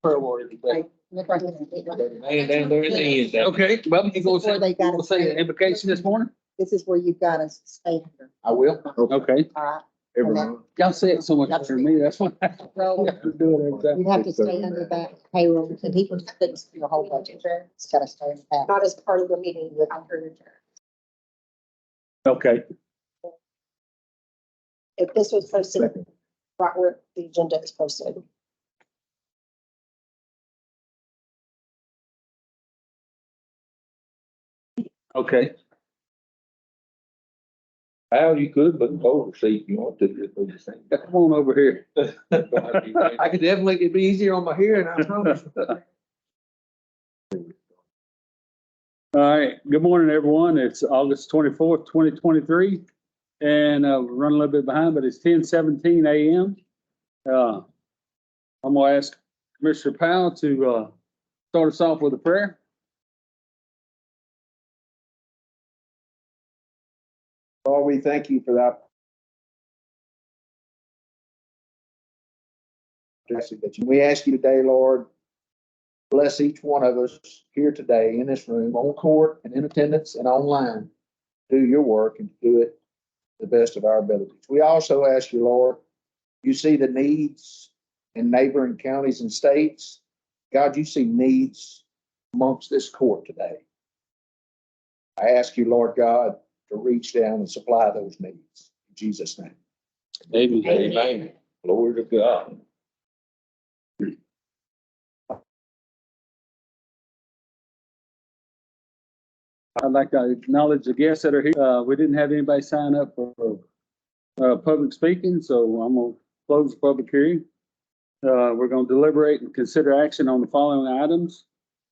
prayer warrior today. Look right here. Man, down there in the end. Okay, well, you gonna Before they say, gotta we'll say an invocation this morning? This is where you've got to stay under, I will. Okay. all right? Every month. Y'all say it so much better than me, that's why. I have Well, to do it every time. you have to stay under that payroll, and people couldn't see your whole budget. It's gotta stay in that. Not as part of the meeting with under. Okay, If this was posted, right where the agenda is posted. okay. Al, you could, but oversee if you want to, just do the same. Come on over here. I could definitely, it'd be easier on my hearing, I promise. All right, good morning, everyone. It's August 24th, 2023. And we're running a little bit behind, but it's 10:17 a.m. I'm gonna ask Commissioner Powell to start us off with a prayer. Lord, we thank you for that. We ask you today, Lord, bless each one of us here today in this room, on court and in attendance and online. Do your work and do it to the best of our abilities. We also ask you, Lord, you see the needs in neighboring counties and states. God, you see needs amongst this court today. I ask you, Lord God, to reach down and supply those needs. In Jesus' name. Amen. Amen. Glory to God. I'd like to acknowledge the guests that are here. We didn't have anybody sign up for public speaking, so I'm gonna close the public hearing. We're gonna deliberate and consider action on the following items.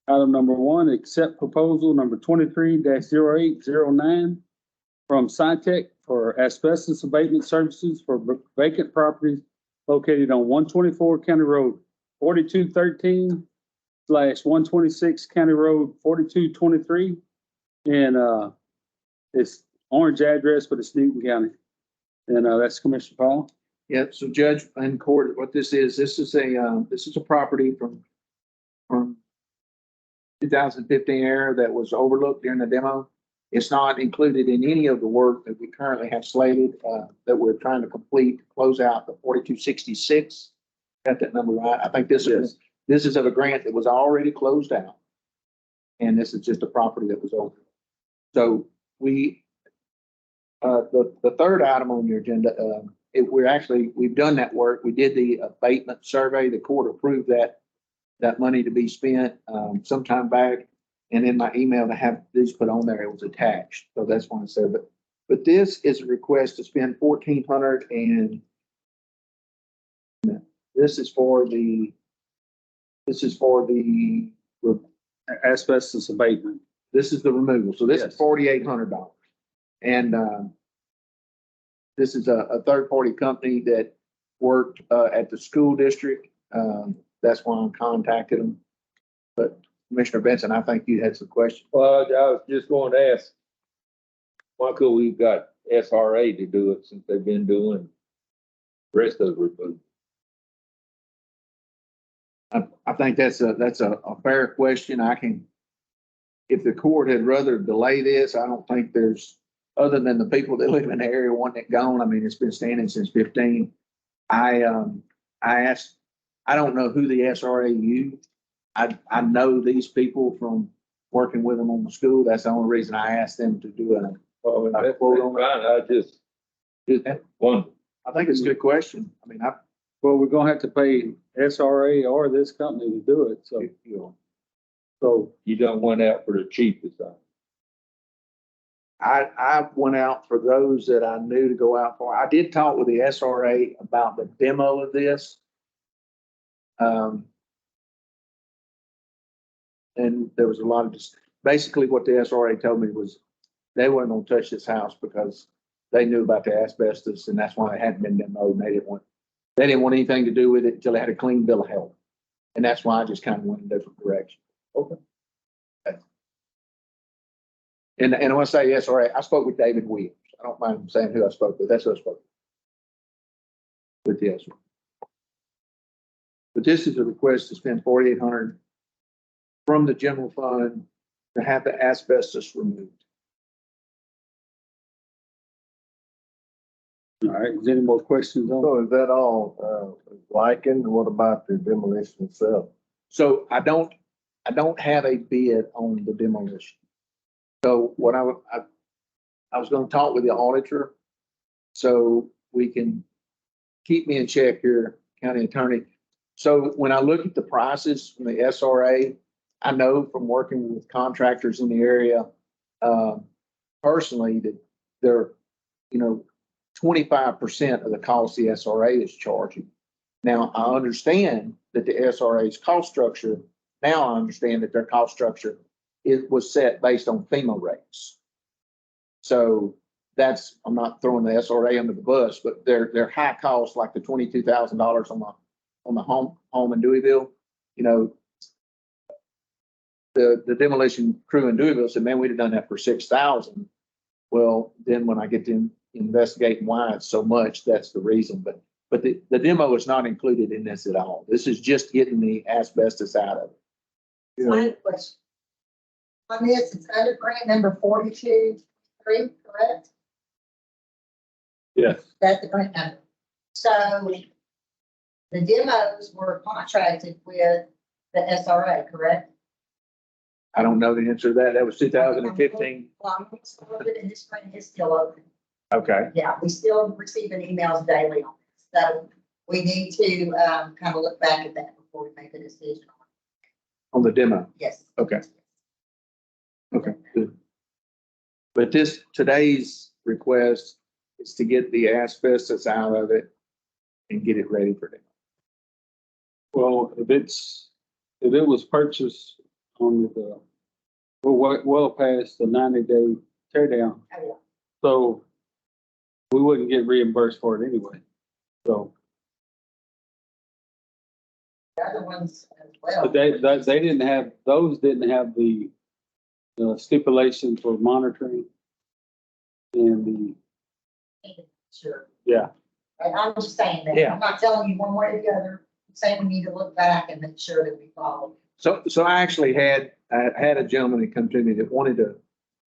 Item number one, accept proposal number 23-0809 from SciTech for asbestos abatement services for vacant properties located on 124 County Road 4213/126 County Road 4223. And it's Orange address, but it's Newton County. And that's Commissioner Powell. Yeah, so Judge and Court, what this is a property from 2015 era that was overlooked during the demo. It's not included in any of the work that we currently have slated, that we're trying to complete, close out the 4266. Got that number right? I think this is of a grant that was already closed out. And this is just a property that was over. So we, the third item on your agenda, we've done that work. We did the abatement survey. The court approved that money to be spent sometime back. And in my email to have these put on there, it was attached. So that's why I said, but this is a request to spend $1,400, and this is for the Asbestos abatement. This is the removal. So this is Yes. $4,800. And this is a third-party company that worked at the school district. That's why I contacted them. But Commissioner Benson, I think you had some questions. Well, I was just going to ask, why could we got SRA to do it since they've been doing the rest of the I think that's a fair question. If the court had rather delay this, I don't think there's, other than the people that live in the area wanting it gone. I mean, it's been standing since 15. I asked, I don't know who the SRA used. I know these people from working with them on the school. That's the only reason I asked them to do a quote on it. I just wonder. I think it's a good question. I mean, Well, we're gonna have to pay SRA or this company to do it, so You don't want out for the cheapest. I went out for those that I knew to go out for. I did talk with the SRA about the demo of this. And there was a lot of basically what the SRA told me was they weren't gonna touch this house because they knew about the asbestos, and that's why it hadn't been demoed. And they didn't want anything to do with it until they had a clean bill of health. And that's why I just kind of went in a different direction. Okay. And when I say SRA, I spoke with David Williams. I don't mind saying who I spoke with. That's who I spoke with. Yes. But this is a request to spend $4,800 from the general fund to have the asbestos removed. All right, is there any more questions on? So is that all, lichen? What about the demolition itself? So I don't have a bid on the demolition. So what I was gonna talk with the auditor, so we can keep me in check here, county attorney. So when I look at the prices from the SRA, I know from working with contractors in the area, personally, that they're, 25% of the cost the SRA is charging. Now, I understand that the SRA's cost structure, now I understand that their cost structure was set based on FEMA rates. So that's, I'm not throwing the SRA under the bus, but their high cost, like the $22,000 on the home in Deweyville, the demolition crew in Deweyville said, man, we'd have done that for 6,000. Well, then when I get to investigating why it's so much, that's the reason. But the demo is not included in this at all. This is just getting the asbestos out of it. You know, I have a question. On this, it's under grant number 42-3, correct? Yes. That's the grant number. So the demos were contracted with the SRA, correct? I don't know the answer to that. That was 2015. Well, I'm still in this grant is still open. Okay. Yeah, we still receiving emails daily on this. So we need to kind of look back at that before we make a decision. On the demo. Yes. Okay. Okay, good. But today's request is to get the asbestos out of it and get it ready for them. Well, if it was purchased on the, well past the 90-day tear down, Oh, yeah. so we wouldn't get reimbursed for it anyway. So, The other ones as well. but they didn't have, those didn't have the stipulation for monitoring and Sure. yeah. And I'm just saying that. Yeah. I'm not telling you one way or the other. I'm saying we need to look back and make sure that we follow. So I actually had a gentleman that come to me that wanted to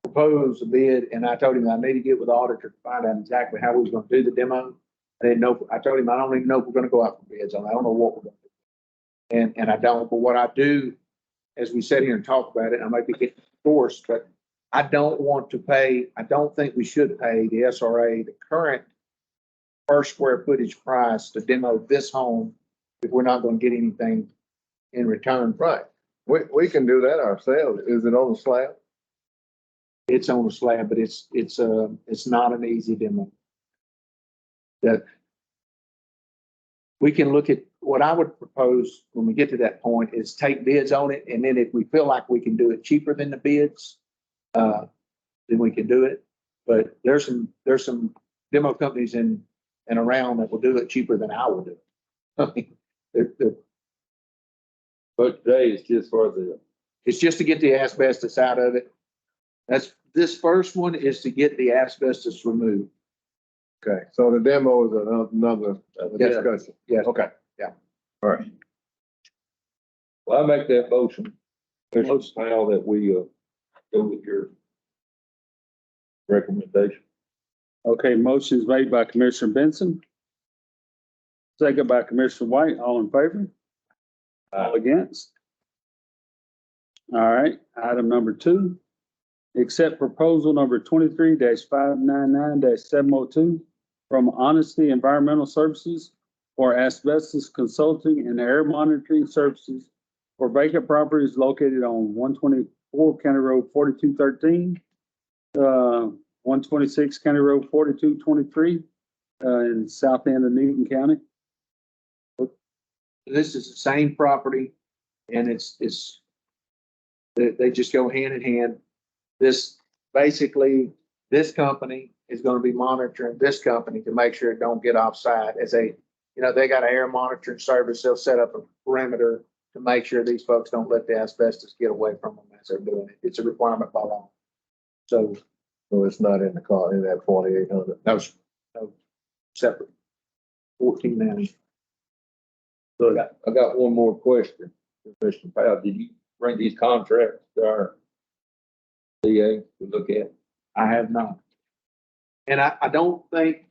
propose a bid, and I told him I need to get with the auditor to find out exactly how we was gonna do the demo. I didn't know, I told him I don't even know if we're gonna go out for bids on it. I don't know what we're gonna do. And I don't, but what I do, as we sit here and talk about it, I might be getting forced, but I don't want to pay, I don't think we should pay the SRA the current per square footage price to demo this home if we're not gonna get anything in return. Right. We can do that ourselves. Is it on the slab? It's on a slab, but it's not an easy demo. That we can look at, what I would propose when we get to that point is take bids on it, and then if we feel like we can do it cheaper than the bids, then we can do it. But there's some demo companies in and around that will do it cheaper than I would do. I mean, But today is just for it's just to get the asbestos out of it. This first one is to get the asbestos removed. Okay, so the demo is another Yes. discussion. Yes. Okay. Yeah. All right. well, I make that motion. There's now that we, go with your recommendation. Okay, motion's made by Commissioner Benson. Second by Commissioner White, all in favor? All against? All right, item number 2. Accept proposal number 23-599-702 from Honesty Environmental Services for asbestos consulting and air monitoring services for vacant properties located on 124 County Road 4213, 126 County Road 4223, in south end of Newton County. This is the same property, and they just go hand in hand. This company is gonna be monitoring this company to make sure it don't get offside as they got an air monitoring service. They'll set up a perimeter to make sure these folks don't let the asbestos get away from them as they're doing it. It's a requirement by law. So So it's not in the car, in that 4,800. no separate. 1490. So, I got one more question. Mr. Powell, did you bring these contracts to our CA to look at? I have not. And I don't think.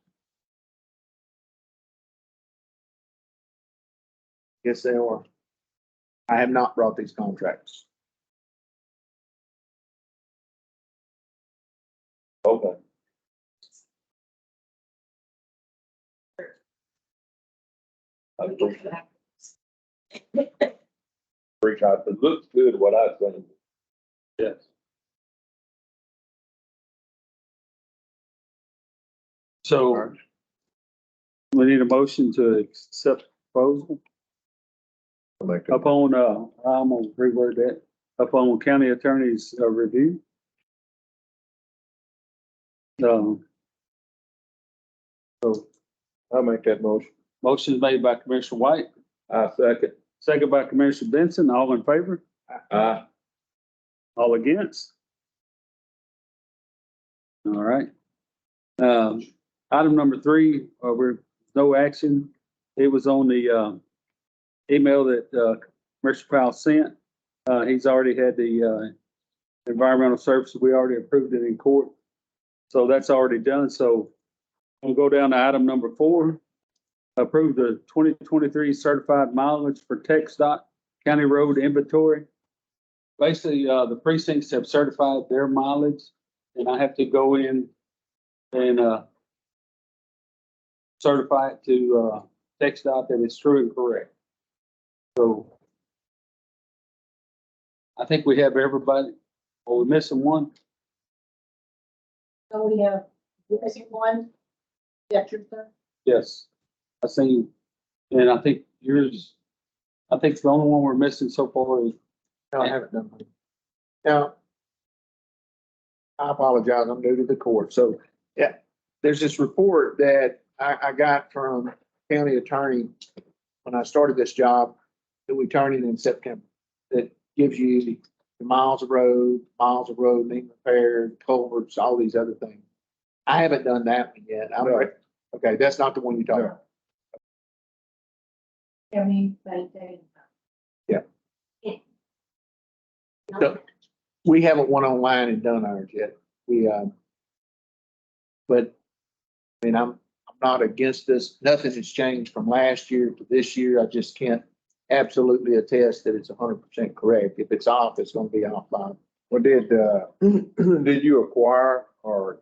Yes, they are. I have not brought these contracts. Okay. I appreciate it. Looks good what I think. yes. So we need a motion to accept proposal I'll make a- upon, I'm gonna reword that, upon county attorney's review. So I'll make that motion. motion made by Commissioner White, I second. second by Commissioner Benson, all in favor, all against? All right. Item number 3, we're no action. It was on the, email that, Commissioner Powell sent. He's already had the, environmental services. We already approved it in court. So that's already done. So we'll go down to item number 4. Approve the 2023 certified mileage for TxDOT County Road Inventory. Basically, the precincts have certified their mileage, and I have to go in and, certify it to, TxDOT that it's true and correct. So I think we have everybody. Are we missing one? So we have, is it one? Dexter? Yes. I seen, and I think yours, I think the only one we're missing so far is, No, I haven't done that. Now, I apologize, I'm new to the court, so, yeah, there's this report that I got from county attorney when I started this job, that we turned in September, that gives you the miles of road being repaired, culverts, all these other things. I haven't done that one yet. No. Okay, that's not the one you're talking about. County maintained. Yeah. Yeah. So, we haven't went online and done ours yet. But, I mean, I'm not against this. Nothing has changed from last year to this year. I just can't absolutely attest that it's 100% correct. If it's off, it's gonna be off by. Well, did you acquire or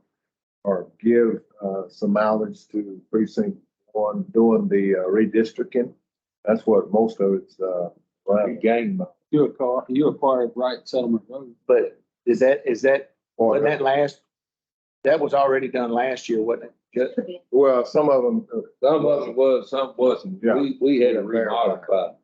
give, some mileage to precinct 1 doing the redistricting? That what most of it's, around. Game. you acquired Wright Settlement Road. But is that, wasn't that that was already done last year, wasn't it? Well, some of them, Some of it was, some wasn't. Yeah. We had to remodify.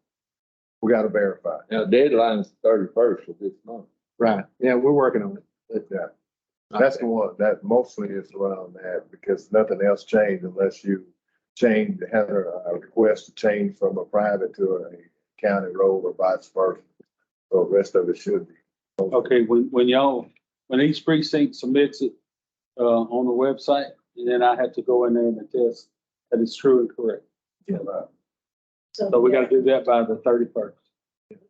we gotta verify. Now deadline's 31st of this month. Right, yeah, we're working on it. But, That's the one, that mostly is around that, because nothing else changed unless you had a request to change from a private to a county road or vice versa. So the rest of it should be. Okay, when each precinct submits it, on the website, and then I have to go in there and attest that it's true and correct. Yeah, right. So we gotta do that by the 31st.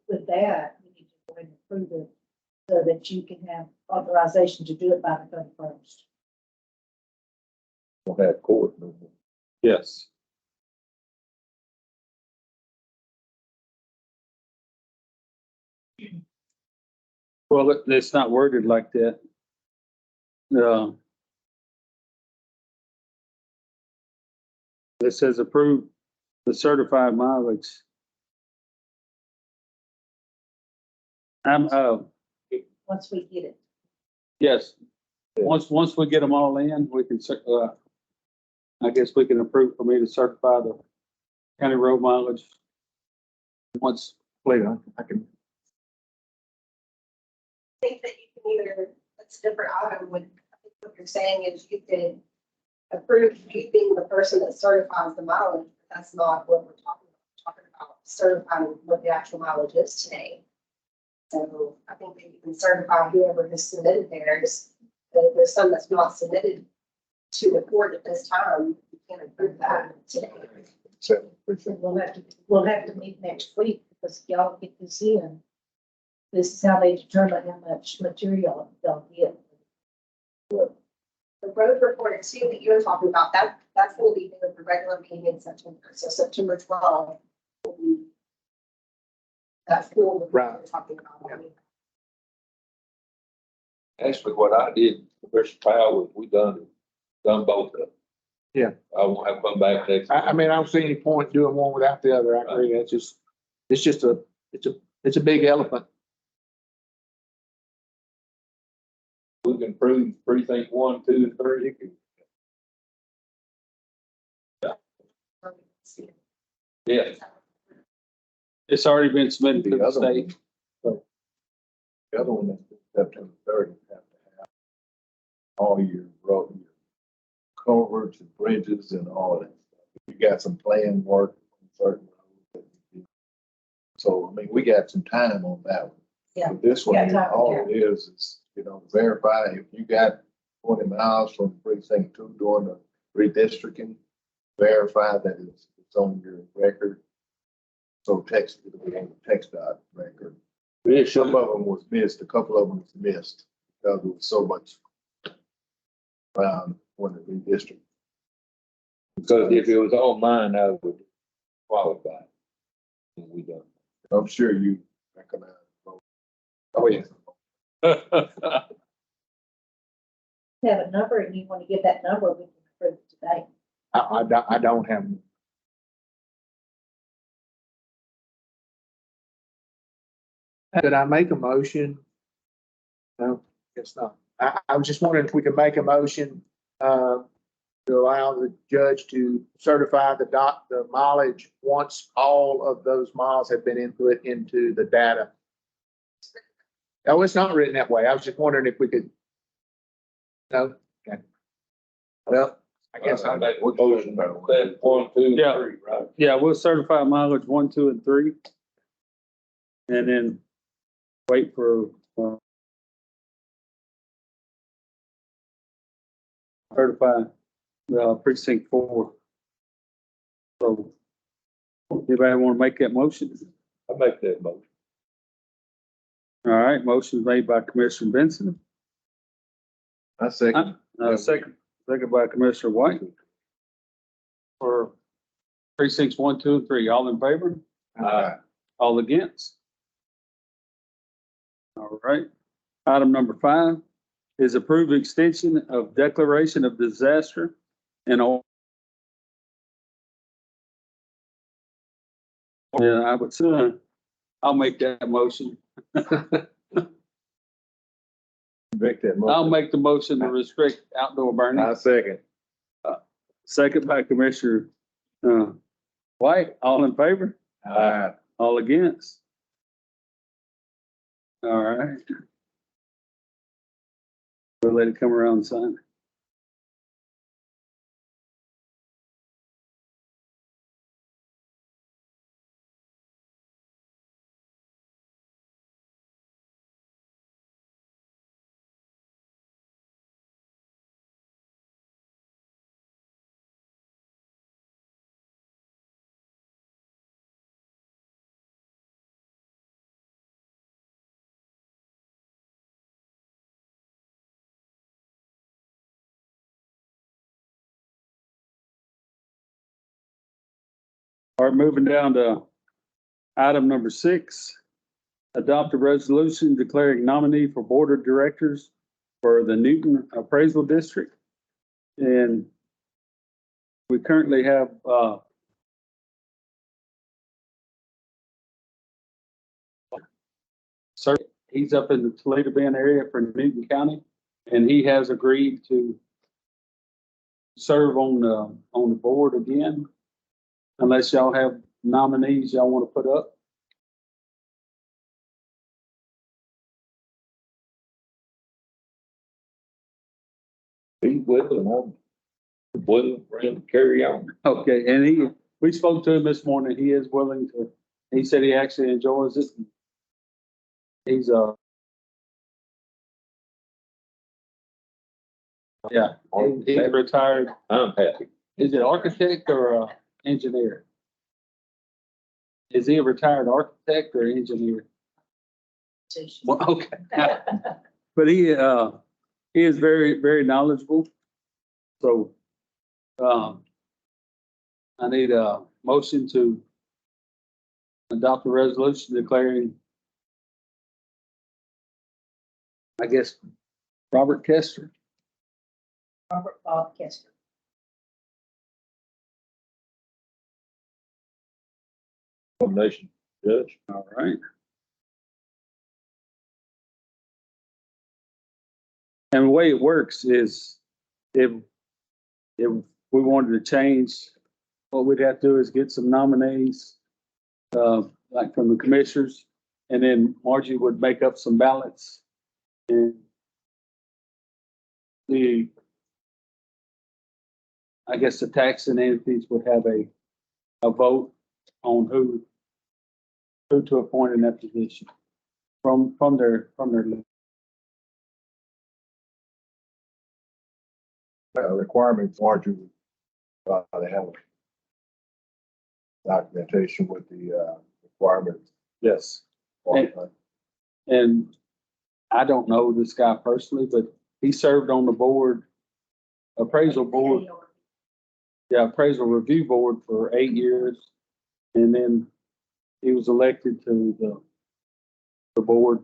With that, you need to go ahead and approve it so that you can have authorization to do it by the 31st. We'll have court no more. Yes. Well, it's not worded like that. It says approve the certified mileage. Once we get it. Yes, once we get them all in, we can, I guess we can approve for me to certify the county road mileage. Once, later, I can, Think that you can either, that's a different item, I think what you're saying is you could approve you being the person that certifies the mileage, but that's not what we're talking about. We're talking about certifying what the actual mileage is today. So I think that you can certify whoever has submitted theirs, but if there's some that's not submitted to the court at this time, you can't approve that today. seventh precinct. We'll have to meet next week because y'all get this in. This is how they determine how much material they'll get. The road report too that you're talking about, that's gonna be the regular meeting in September, so September 12th will be that full report Right. we're talking about. Actually, what I did, Commissioner Powell, was we done both of them. Yeah. I won't have to come back next. I mean, I don't see any point doing one without the other. I agree. It's just it's a big elephant. We can prove precinct 1, 2, and 3. Yeah, It's already been submitted to The the other one, state. the other one that's September 30th, you have to have all your road, your culverts and bridges and all that stuff. You got some planned work on certain roads that you do. So, I mean, we got some time on that one. Yeah, But this one, got time, all it is, verify if you got 20 miles from precinct 2 doing the redistricting, verify that it's on your record. So text, it'll be on the text dot record. Some of them was missed, a couple of them was missed because there was so much around when the redistrict. because if it was on mine, I would qualify. And we done. I'm sure you recognize. Oh, yeah. have a number and you want to get that number, we can approve it today. I don't have. Could I make a motion? No, guess not. I was just wondering if we could make a motion, to allow the judge to certify the mileage once all of those miles have been input into the data. Oh, it's not written that way. I was just wondering if we could. No? Okay. Well, I guess I I, make a motion, that 1, 2, Yeah. 3, right? Yeah, we'll certify mileage 1, 2, and 3. And then wait for, certify, precinct 4. So, anybody want to make that motion? I make that motion. All right, motion made by Commissioner Benson, I second. second by Commissioner White. For precincts 1, 2, and 3, all in favor? All against? All right. Item number 5 is approved extension of declaration of disaster and all. Yeah, I would say, I'll make that motion. Make that I'll motion. make the motion to restrict outdoor burning. I second. Second by Commissioner, White, all in favor? All against? All right. We'll let it come around and sign. All right, moving down to item number 6. Adopt a resolution declaring nominee for board of directors for the Newton Appraisal District. And we currently have, sir, he's up in the Toledo Bend area for Newton County, and he has agreed to serve on the board again, unless y'all have nominees y'all want to put up. He's willing, I'm willing for him to carry on. Okay, and we spoke to him this morning. He is willing to, he said he actually enjoys it. He's, yeah, he's retired. I'm happy. Is it architect or engineer? is he a retired architect or engineer? Well, okay. But he is very, very knowledgeable. So, I need a motion to adopt a resolution declaring, I guess, Robert Kester. Robert Bob Kester. Nomination, Judge. All right. And the way it works is if we wanted to change, what we'd have to do is get some nominees, like from the commissioners, and then Margie would make up some ballots. And I guess the taxing entities would have a vote on who to appoint in that position from their list. Requirements are to, they have documentation with the, requirements. Yes. And I don't know this guy personally, but he served on the board, appraisal board, appraisal review board for 8 years. And then he was elected to the board.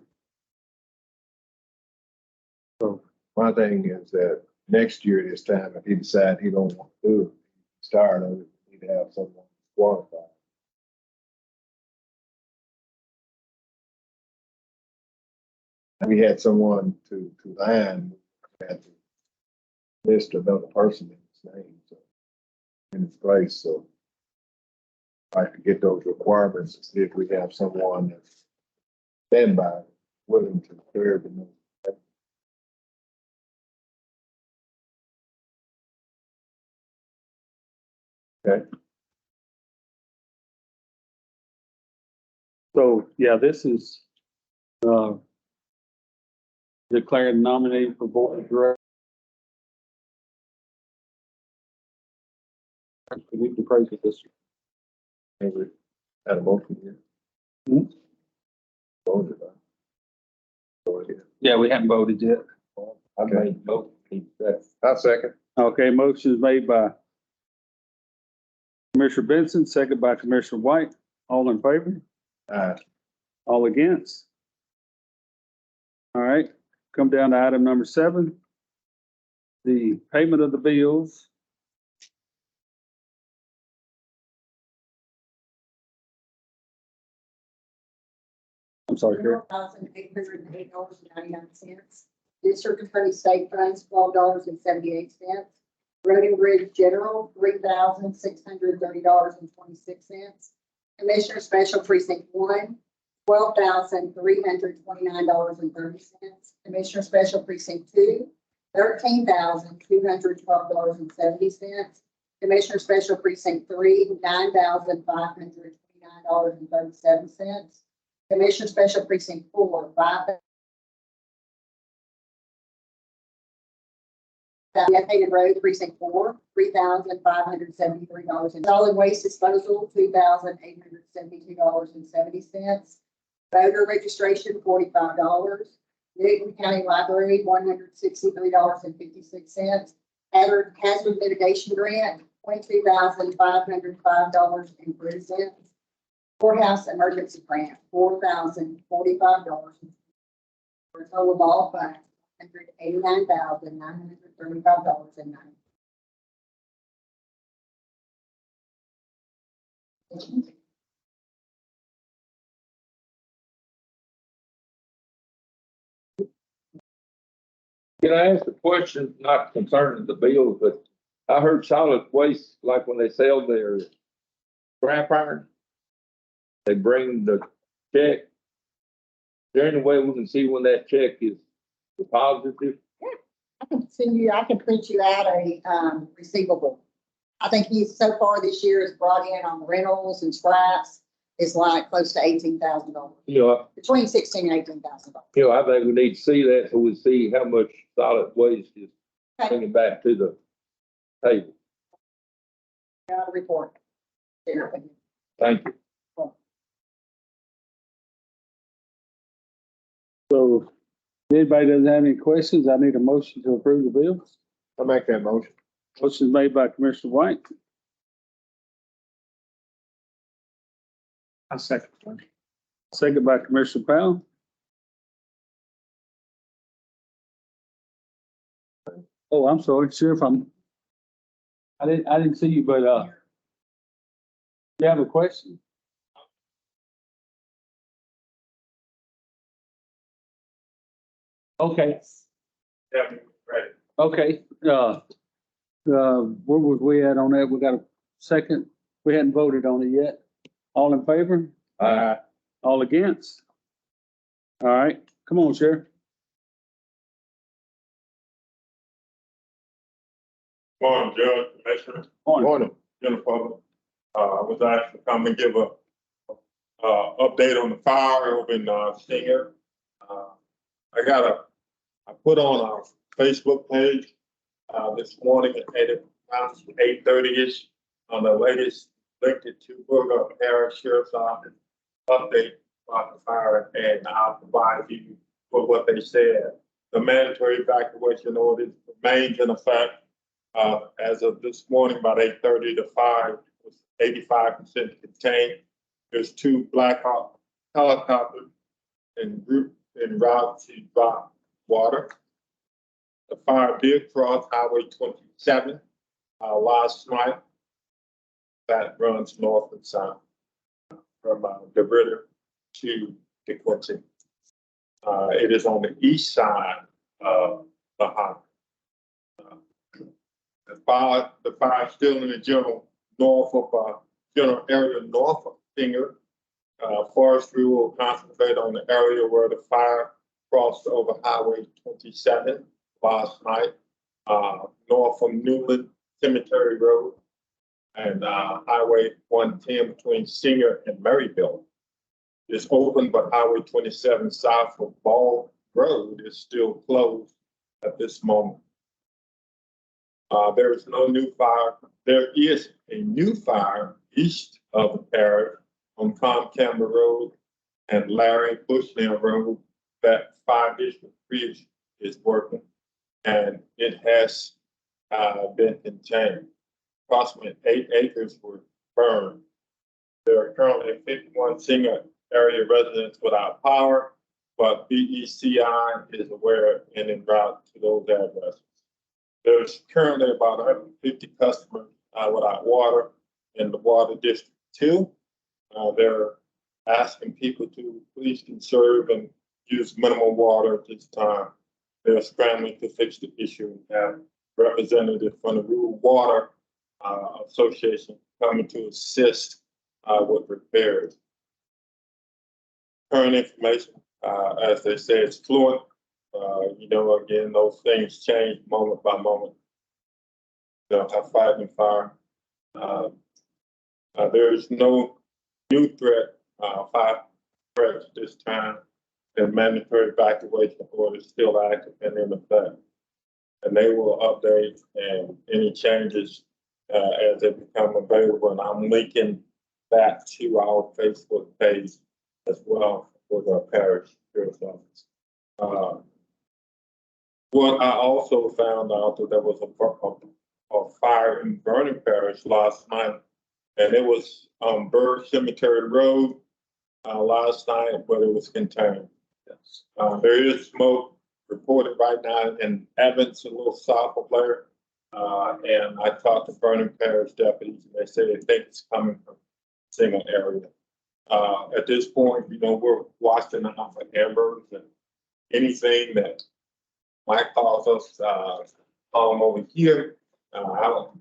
So, My thing is that next year this time, if he decides he don't want to do it, he's tired of it, he'd have someone qualified. And we had someone to line, had to list another person in his name, so, in his place, so. I could get those requirements, and see if we have someone that's standby, willing to serve in those. Okay. so yeah, this is, declared nominee for board of directors. We can praise it this year. And we had a motion here. Hmm? Voted on. Go ahead. Yeah, we haven't voted yet. I made both. I'll second. Okay, motion is made by Commissioner Benson, second by Commissioner White. All in favor? All against? All right, come down to item number 7. The payment of the bills. I'm sorry, Karen. $1,808.99. District Attorney State Funds, $12.78. Road and Bridge General, $3,630.26. Commissioner Special Precinct 1, $12,329.30. Commissioner Special Precinct 2, $13,212.70. Commissioner Special Precinct 3, $9,529.37. Commissioner Special Precinct 4, Dedicated Road Precinct 4, $3,573. Solid Waste Disposal, $2,872.70. Voter registration, $45. Newton County Library, $163.56. Hazard mitigation grant, $22,505.03. Courthouse emergency grant, $4,045. For a total of all funds, $189,935.09. Can I ask a question, not concerning the bills, but I heard solid waste, like when they sell their scrap iron, they bring the check. Is there any way we can see when that check is deposited? I can print you out a receivable. I think he's so far this year has brought in on rentals and scraps is like close to $18,000, between $16,000 and $18,000. I think we need to see that so we see how much solid waste is bringing back to the table. Report. Thank you. So if anybody doesn't have any questions, I need a motion to approve the bills. I'll make that motion. Motion is made by Commissioner White, I second. second by Commissioner Powell. Oh, I'm sorry, Sheriff, I didn't see you, but, you have a question? Okay. Yeah, right. Okay, where was we at on that? We got a second? We hadn't voted on it yet. All in favor? All against? All right, come on, Sheriff. Morning, Judge, Commissioner, Morning. Jennifer. I was asked to come and give a update on the fire over in Stinger. I put on our Facebook page this morning at around 8:30-ish on the latest linked to Booger Parish Sheriff's Office update about the fire, and I'll provide you with what they said. The mandatory evacuation order remains in effect. As of this morning, about 8:30, the fire was 85% contained. There's 2 Black Hawk helicopters en route to drop water. The fire did cross Highway 27 last night. That runs north and south from DeRidder to DeQuincy. It is on the east side of the highway. The fire is still in the general area north of Stinger. Forestry will concentrate on the area where the fire crossed over Highway 27 last night, north from Newland Cemetery Road and Highway 110 between Stinger and Maryville. It's open, but Highway 27 south of Ball Road is still closed at this moment. There is no new fire. There is a new fire east of the parish on Comcamber Road and Larry Bushnell Road. That fire district 3 is working, and it has been contained. Approximately 8 acres were burned. There are currently 51 Singer area residents without power, but BECI is aware and en route to those addresses. There's currently about 150 customers without water in the water district 2. They're asking people to please conserve and use minimal water at this time. They're scrambling to fix the issue and have representatives from the Rural Water Association coming to assist with repairs. Current information, as they say, it's fluent. Again, those things change moment by moment. They'll have fighting fire. There is no new threat, fire threats this time. The mandatory evacuation order is still active and in effect. And they will update and any changes as they become available. And I'm linking that to our Facebook page as well for the parish sheriff's office. What I also found out that there was a fire in Vernon Parish last night, and it was on Bird Cemetery Road last night, but it was contained. Yes. There is smoke reported right now in Evans, a little south of there. And I talked to Vernon Parish deputies, and they say they think it's coming from a single area. At this point, we're watching out for ambers and anything that might cause us over here.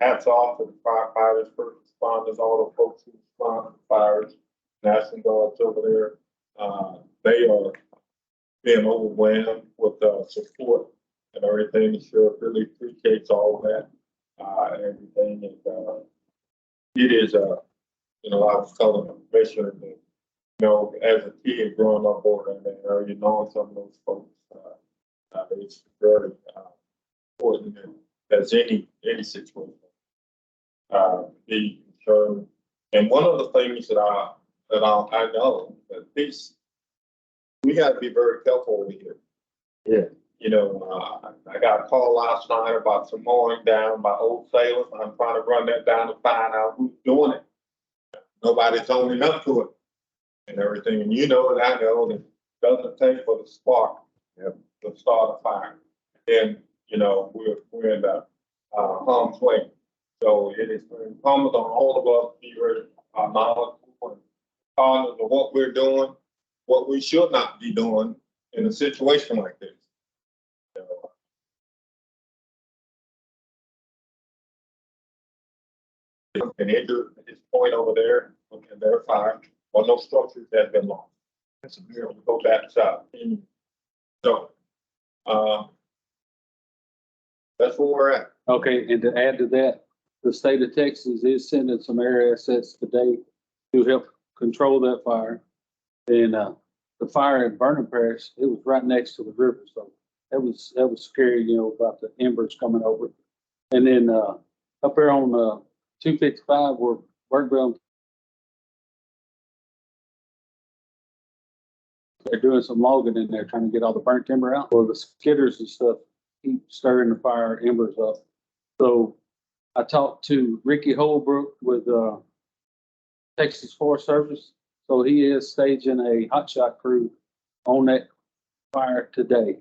Hats off to the firefighters, first responders, all the folks who respond to the fires, National Guards over there. They are being overwhelmed with support and everything. Sure, really appreciates all of that. Everything. And it is I was telling the commissioner that, as a kid growing up over in that area, knowing some of those folks, it's very important as any situation. Be concerned. And one of the things that I know that we gotta be very careful over here. Yeah. You know, I got a call last night about some mowing down by Old Sailors. I'm trying to run that down to find out who's doing it. Nobody's owning up to it and everything. And you know, and I know that it doesn't take for the spark to start a fire. And, you know, we're in the, harm's way. So it is incumbent on all of us to be very knowledgeable and cognizant of what we're doing, what we should not be doing in a situation like this. An injured at this point over there, and their fire, or no structures have been lost. That's a miracle. Go back south. So, that's where we're at. Okay, and to add to that, the state of Texas is sending some air assets today to help control that fire. And, the fire in Vernon Parish, it was right next to the river, so that was scary, you know, about the embers coming over. And then, up there on, 255 where Burkeville, they're doing some logging in there, trying to get all the burnt timber out. Well, the skidders and stuff keep stirring the fire embers up. So I talked to Ricky Holbrook with, Texas Forest Service. So he is staging a hotshot crew on that fire today.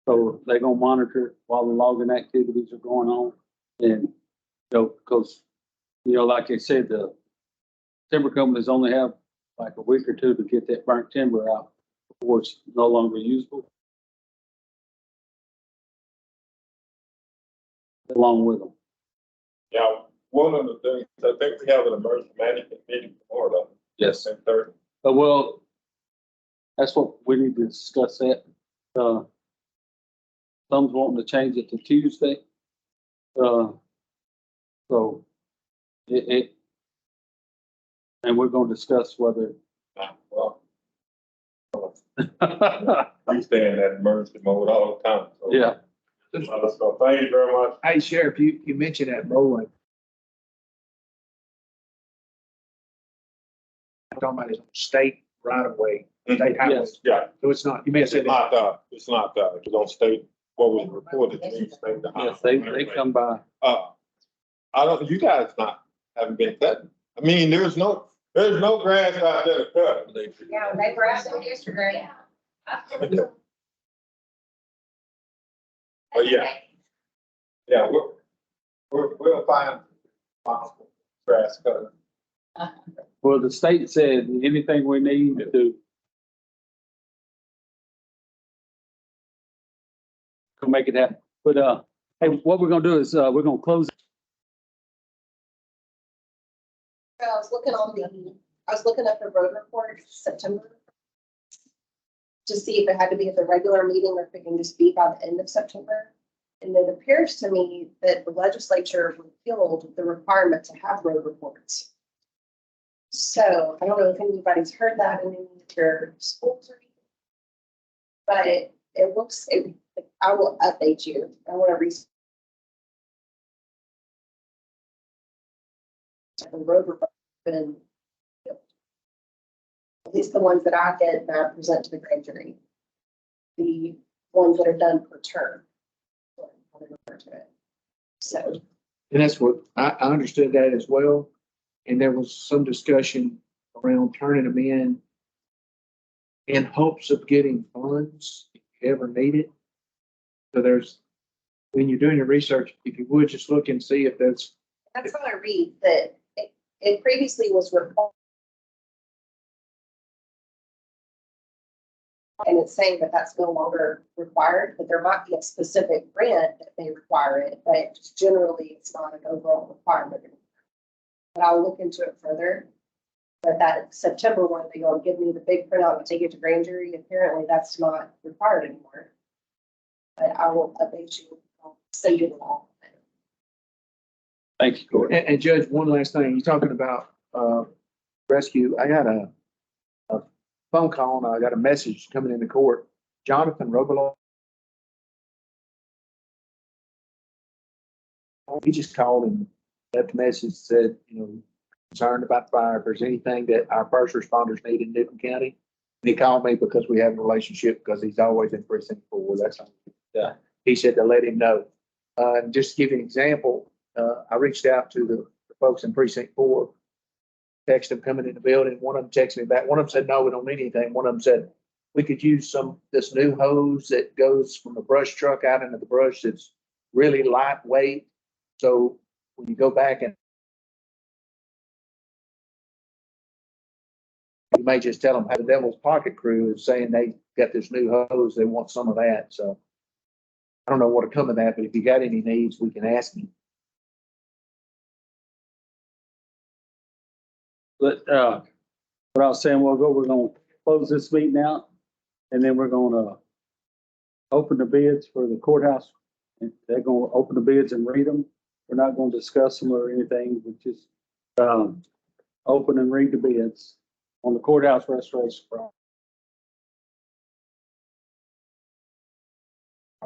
So they're gonna monitor it while the logging activities are going on. And, you know, because, you know, like I said, the timber companies only have like a week or two to get that burnt timber out before it's no longer usable. Along with them. Yeah, one of the things, I think we have an emergency management meeting tomorrow, Yes. 10:30. Well, that's what we need to discuss that. Some's wanting to change it to Tuesday. So and we're gonna discuss whether. Well, we stay in that emergency mode all the time. So Yeah, so thank you very much. Hey, Sheriff, you mentioned that mowing. I'm talking about is state right of way, state highways. Yeah, So it's not, you may have said that. it's not, you don't state what was reported to me, state the. yes, they come by. I don't, you guys haven't been cutting. I mean, there's no grass out there to cut. Yeah, they were asking yesterday. But yeah, we'll find possible grass cutting. Well, the state said anything we need to do. Go make it happen. But, hey, what we're gonna do is, we're gonna close. I was looking up the road report September to see if it had to be at the regular meeting or if it can just be by the end of September. And it appears to me that the legislature repealed the requirement to have road reports. So I don't know if anybody's heard that in any of your schools or anything. But it looks, I will update you. I want to research the road report been, at least the ones that I get that I present to the grand jury. The ones that are done per term. How they refer to it. So, And that's what, I understood that as well. And there was some discussion around turning them in hopes of getting funds if you ever need it. So when you're doing your research, if you would just look and see if that's what I read, that it previously was required. And it's saying that that's no longer required, but there might be a specific grant that may require it, but just generally it's not an overall requirement. But I'll look into it further. But that September one, they go give me the big printout and take it to grand jury. Apparently that's not required anymore. But I will update you. I'll send you the law. Thank you, Courtney. And Judge, one last thing, you're talking about, rescue. I got a phone call and I got a message coming into court. Jonathan Robelo. He just called and left a message, said, concerned about the fire. If there's anything that our first responders need in Newton County, He called me because we have a relationship, because he's always in precinct 4. That's all. Yeah. He said to let him know. And just to give you an example, I reached out to the folks in precinct 4. Text them coming in the building. One of them texted me back. One of them said, no, we don't need anything. One of them said, we could use this new hose that goes from the brush truck out into the brush that's really lightweight. So when you go back and you may just tell them how the Devil's Pocket crew is saying they got this new hose. They want some of that. So I don't know what to come of that, but if you got any needs, we can ask him. But, what I was saying, we're gonna close this meeting out, and then we're gonna open the bids for the courthouse. And they're gonna open the bids and read them. We're not gonna discuss them or anything, but just, open and read the bids on the courthouse restoration project.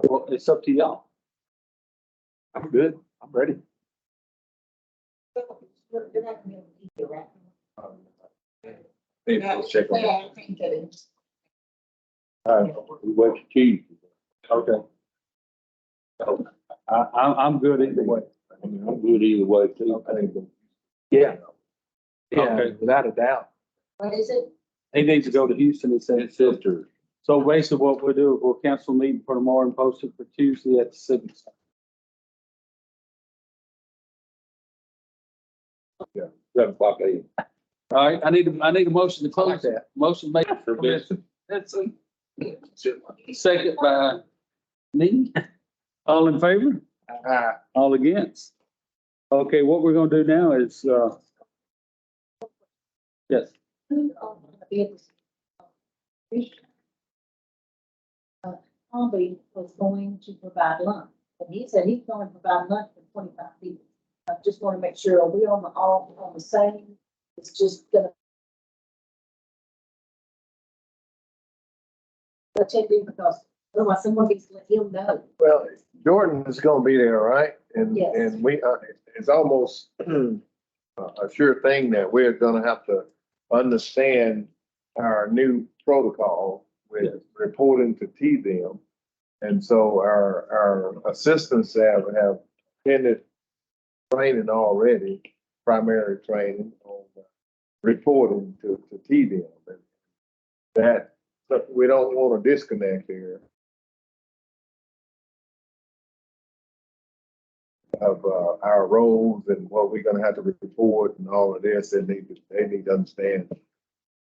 Well, it's up to y'all. I'm good. I'm ready. You're not gonna be able to keep it right. Maybe we'll check on that. Yeah, I think it is. All right, we wait for Tuesday. Okay. I'm good either way. I mean, I'm good either way too. I think. Yeah. Yeah, Okay. without a doubt. What is it? He needs to go to Houston, it says. His sister. So basically what we'll do is we'll cancel the meeting for tomorrow and post it for Tuesday at the Civic Center. 7 o'clock a.m. All right, I need a motion to I close like that. Motion made For business. That's a second by me. All in favor? All against? Okay, what we're gonna do now is, yes, Tommy was going to provide lunch, and he said he's going to provide lunch for 25 people. I just want to make sure, are we all on the same? It's just gonna. Attending because otherwise someone needs to let him know. Well, Jordan is gonna be there, right? Yes. And we, it's almost a sure thing that we're gonna have to understand our new protocol with reporting to TDM. And so our assistants have attended training already, primary training on reporting to TDM. And that, we don't want to disconnect here of our roles and what we're gonna have to report and all of this. They need to understand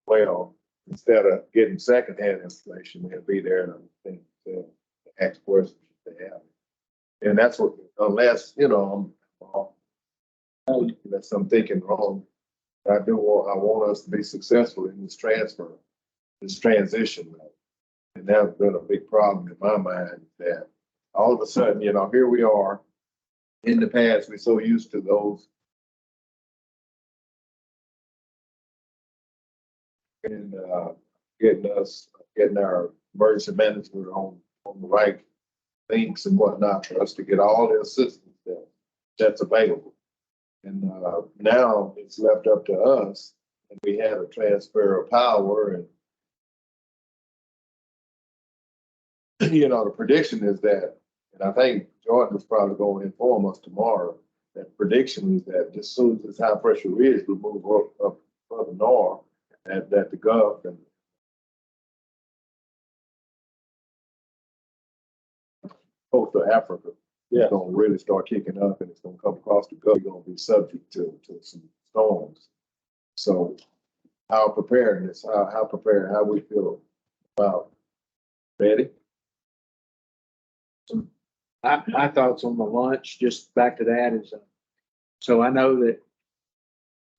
well, instead of getting secondhand information, we'll be there and ask questions if they have. And that's what, unless, unless I'm thinking wrong, I want us to be successful in this transition. And that's been a big problem in my mind, that all of a sudden, here we are. In the past, we're so used to those. And getting our emergency management on the right things and whatnot for us to get all the assistance that's available. And now it's left up to us, and we had a transfer of power, and the prediction is that, and I think Jordan is probably going to inform us tomorrow, that prediction is that as soon as this high pressure ridge will move up further north, that the Gulf and coastal Africa is going to really start kicking up, and it's going to come across the Gulf. You're going to be subject to some storms. So our preparedness, how prepared, how we feel about ready. My thoughts on the lunch, just back to that is, so I know that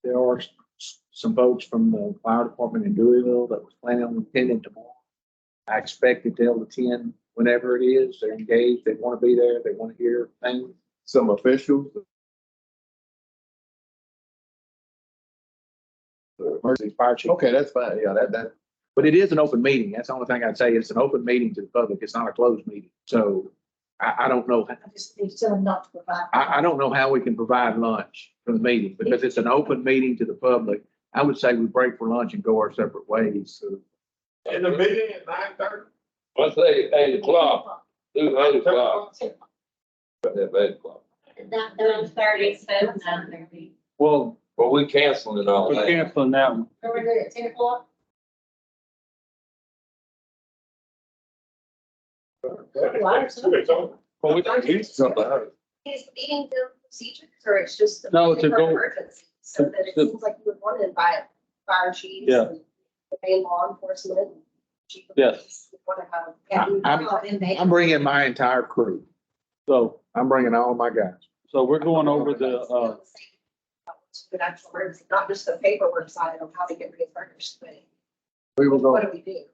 there are some folks from the fire department in Louisville that was planning on attending tomorrow. I expected they'll attend whenever it is. They're engaged. They want to be there. They want to hear things. Some officials. Emergency fire chief. Okay, that's fine. Yeah, that. But it is an open meeting. That's the only thing I'd say. It's an open meeting to the public. It's not a closed meeting. So I don't know. I just need someone not to provide. I don't know how we can provide lunch for the meeting because it's an open meeting to the public. I would say we break for lunch and go our separate ways. So In the meeting at 9:30? Let's say 8 o'clock, do 8 o'clock. At 8 o'clock. 9:30, 9:30. Well, Well, we canceling all we're that. canceling that one. We're gonna do it at 10 o'clock? It's over. Well, we- Is meeting the procedures or it's just? No, it's a for goal. emergency, so that it To- seems like you would want to invite fire chiefs. Yeah. and the main law enforcement. Chief of Yes. police. We want to have. I'm bringing my entire crew. So, I'm bringing all my guys. so we're going over the, Good actual emergency, not just the paperwork side of how to get reimbursed, but We were what gonna, do we do?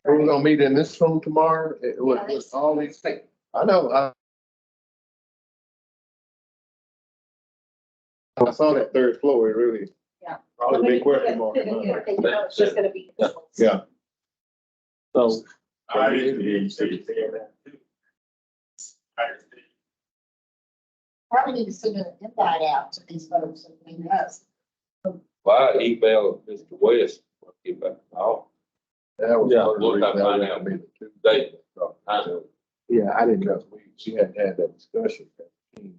we were gonna meet in this room tomorrow, with all these things. I know, I saw that third floor, it really. Yeah. Probably a big question mark. in my mind. It's just gonna be. Yeah. so, I didn't see that. Probably need to send an invite out to these folks and bring us. Well, I emailed Mr. West, get back, oh, That was. Yeah, one of the we'll reasons have to I find wanted out. to meet the two They- days. I know. Yeah, I didn't know. Because we hadn't had that discussion. We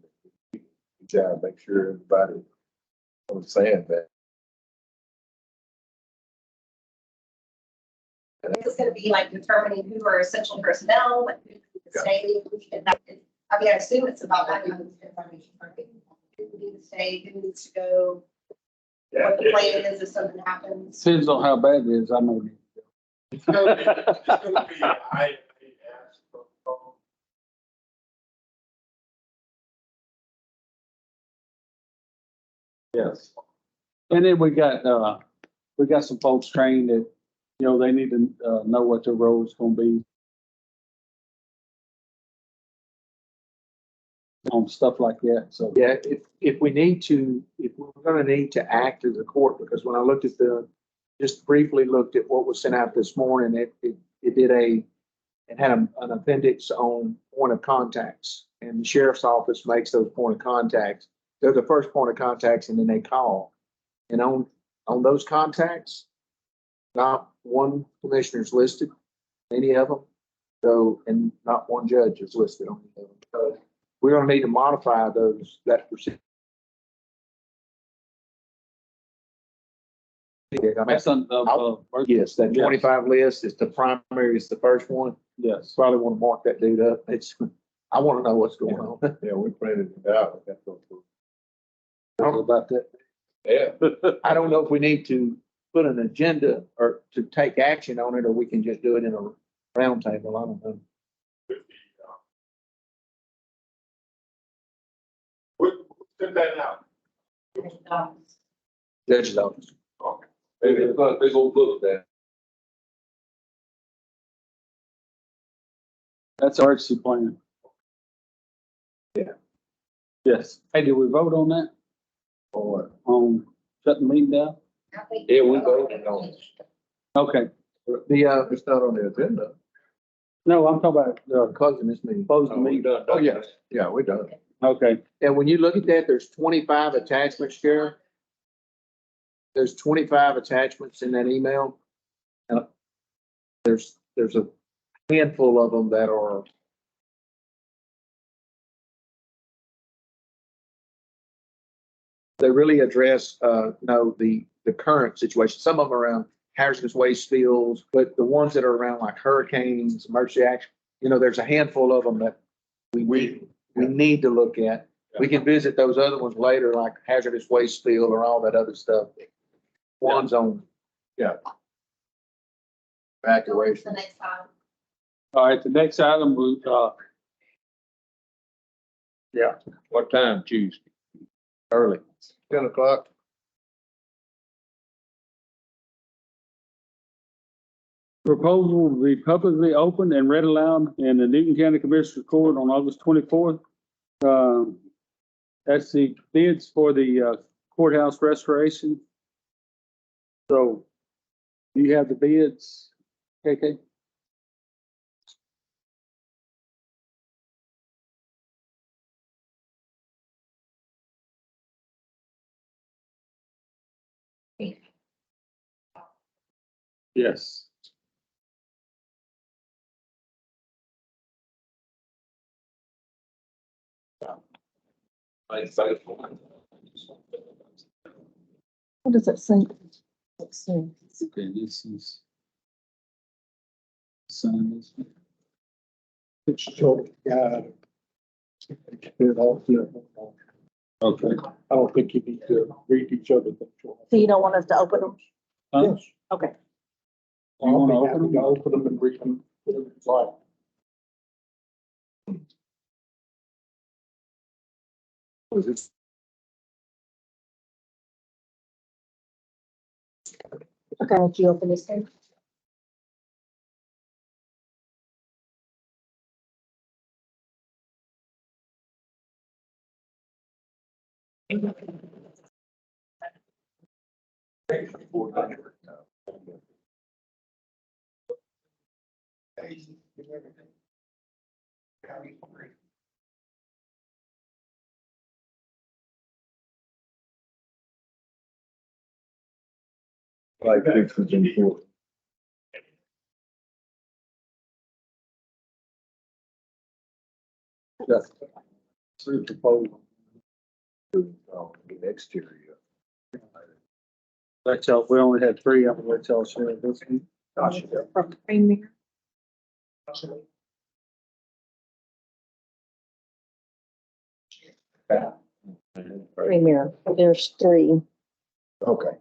try to make sure everybody understands that. It's gonna be like determining who are essential personnel, like who needs to stay, who can, I mean, I assume it's about that kind of information. Who needs to stay, who needs to go, what the plan is if something happens. depends on how bad it is, I know. It's gonna be IAS protocol. Yes. And then we got some folks trained that, you know, they need to, know what their role's gonna be. On stuff like that, so. Yeah, if we need to, if we're gonna need to act as a court, because when I looked at just briefly looked at what was sent out this morning, it had an appendix on point of contacts. And the sheriff's office makes those point of contacts. They're the first point of contacts and then they call. And on those contacts, not one commissioner's listed, any of them. So, and not one judge is listed on any of them. So we're gonna need to modify that procedure. That's Yes, that Yes. 25 list is the primary, is the first one. yes. Probably want to mark that dude up. I want to know what's going on. Yeah, we printed it out. That's what we- About that. Yeah, I don't know if we need to put an agenda or to take action on it, or we can just do it in a round table. I don't know. We'll send that out. Judge's office. maybe it's not a big old book there. That's our emergency plan. Yeah. Yes. Hey, did we vote on that? Or what? On shutting the meeting down? Yeah, we voted on it. Okay. It's not on the agenda. No, I'm talking about, Closing this meeting. close the Oh, we meeting. done. Oh, yes. Yeah, we done. Okay. And when you look at that, there's 25 attachments, Sheriff. There's 25 attachments in that email. And there's a handful of them that are they really address, the current situation. Some of them around hazardous waste spills, but the ones that are around like hurricanes, emergency action, there's a handful of them that we need to look at. We can visit those other ones later, like hazardous waste spill or all that other stuff. One's on, The Evacuation. next time. All right, the next item, What time Tuesday? early. 10 o'clock. proposal will be publicly opened and read aloud in the Newton County Commissioner Court on August 24th. That's the bids for the courthouse restoration. So you have the bids, KK? Yes. What does it say? Let's see. Okay, this is. Sign this. It's short, Okay. I don't think you need to read each other. So you don't want us to open them? Huh? Okay. You wanna I'll be open happy to open them and read them. Whatever you like. Was it? Okay, would you open this thing? Like fixes and for. That's. Three proposals. The exterior. Let y'all, we only had three, I'm gonna let y'all share this one. Gotcha. From Premier. Premier, there's three. Okay.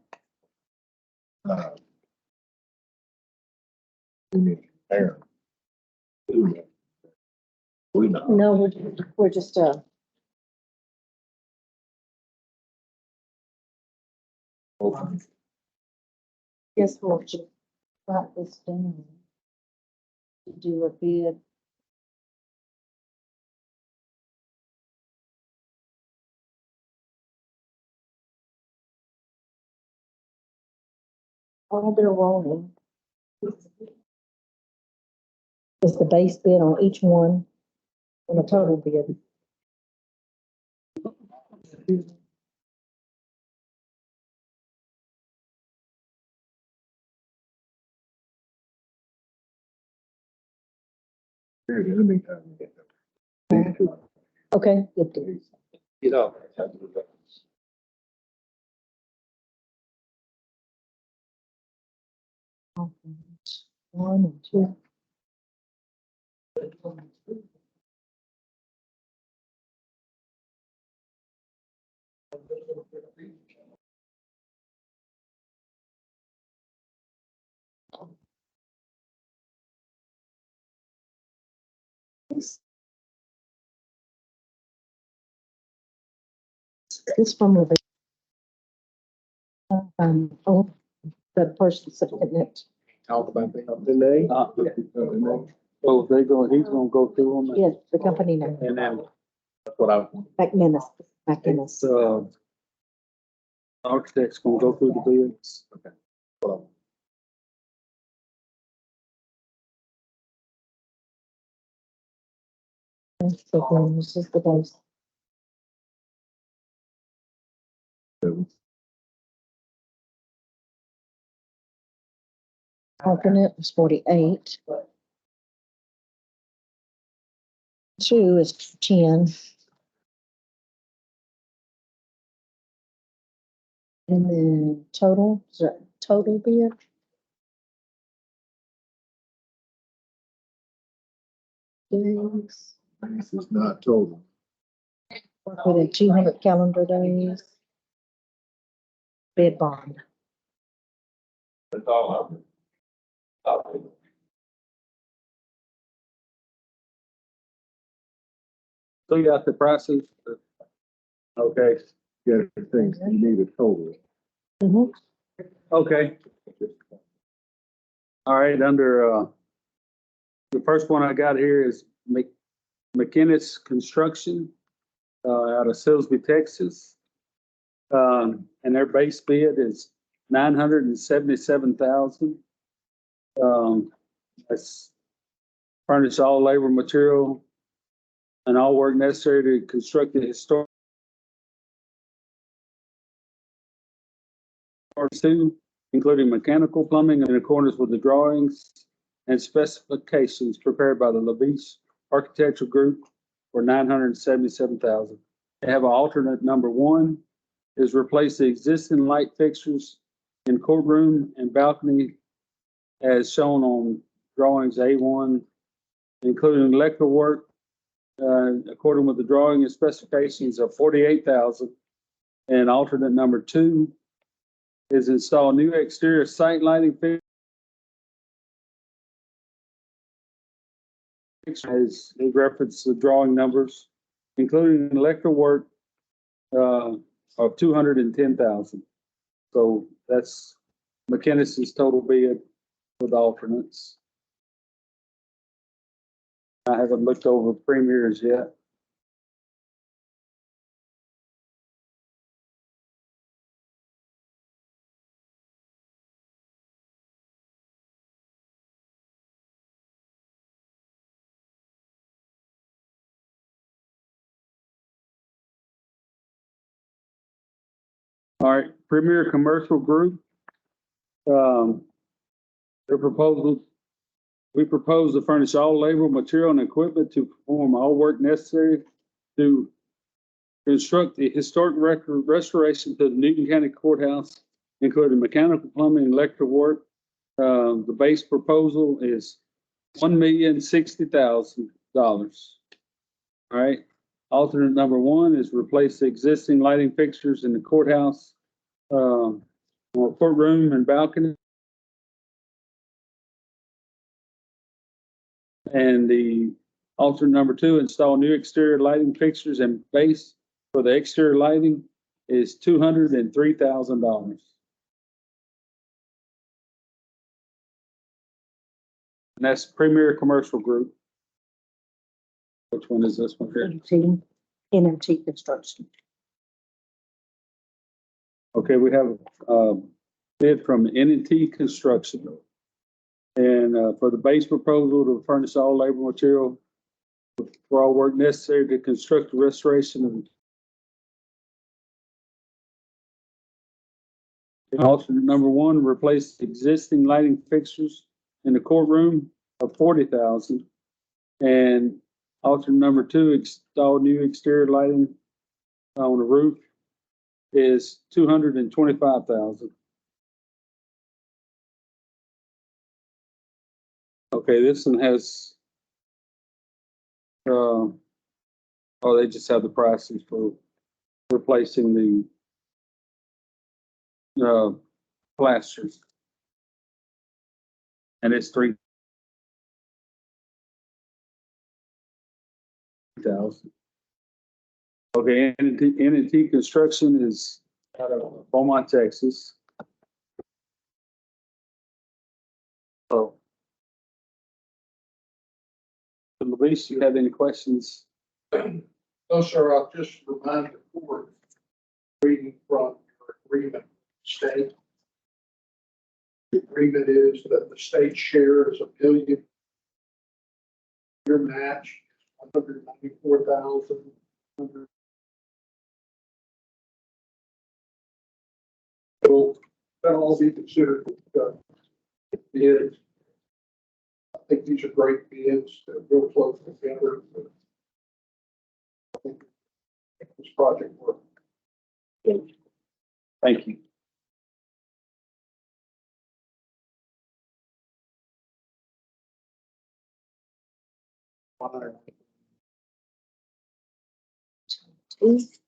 Aaron. We know. No, we're just, guess we'll just write this down. To do a bid. All they're wanting is the base bid on each one and the total bid. Here, let me. Okay, good deal. You know. One and two. This from the the person submitting it. Talk about the. Today. So they go, he's gonna go through them. Yes, the company name, And then, that's what I, McMinnis, McInnes. architect's gonna go through the bids. So then this is the base. Alternate was 48. Two is 10. And then total, is that total bid? Days, This is not total. within 200 calendar days. Bid bond. That's all I'm. So you got the prices? Okay, Yeah, things, you need a total. Mhm. okay. All right, under, the first one I got here is McInnes Construction, out of Silsbee, Texas. And their base bid is $977,000. That's furnish all labor, material, and all work necessary to construct the historic two, including mechanical, plumbing, in accordance with the drawings and specifications prepared by the LaBeach Architectural Group for $977,000. They have an alternate number one, is replace the existing light fixtures in courtroom and balcony as shown on drawings A1, including electrical work, according with the drawing and specifications of $48,000. And alternate number two is install new exterior site lighting as it referenced the drawing numbers, including electrical work of $210,000. So that's McKinnis's total bid with alternates. I haven't looked over Premier's yet. All right, Premier Commercial Group. Their proposal, we propose to furnish all labor, material, and equipment to perform all work necessary to construct the historic restoration to the Newton County Courthouse, including mechanical, plumbing, and electrical work. The base proposal is $1,060,000. All right. Alternate number one is replace the existing lighting fixtures in the courthouse, or courtroom and balcony. And the alternate number two, install new exterior lighting fixtures and base for the exterior lighting is $203,000. And that's Premier Commercial Group. Which one is this one here? NMT Construction. Okay, we have a bid from N&T Construction. And for the base proposal to furnish all labor material for all work necessary to construct the restoration of alternate number one, replace existing lighting fixtures in the courtroom of $40,000. And alternate number two, install new exterior lighting on the roof is $225,000. Okay, this one has, oh, they just have the prices for replacing the plasters. And it's $3,000. Okay, N&T Construction is out of Beaumont, Texas. So, Luis, you have any questions? No, sir, I'll just remind the board, reading from your agreement state. The agreement is that the state share is $1 billion. Your match is $194,000. So that'll all be considered bids. I think these are great bids that real close together. I think this project works. Thank you. Please.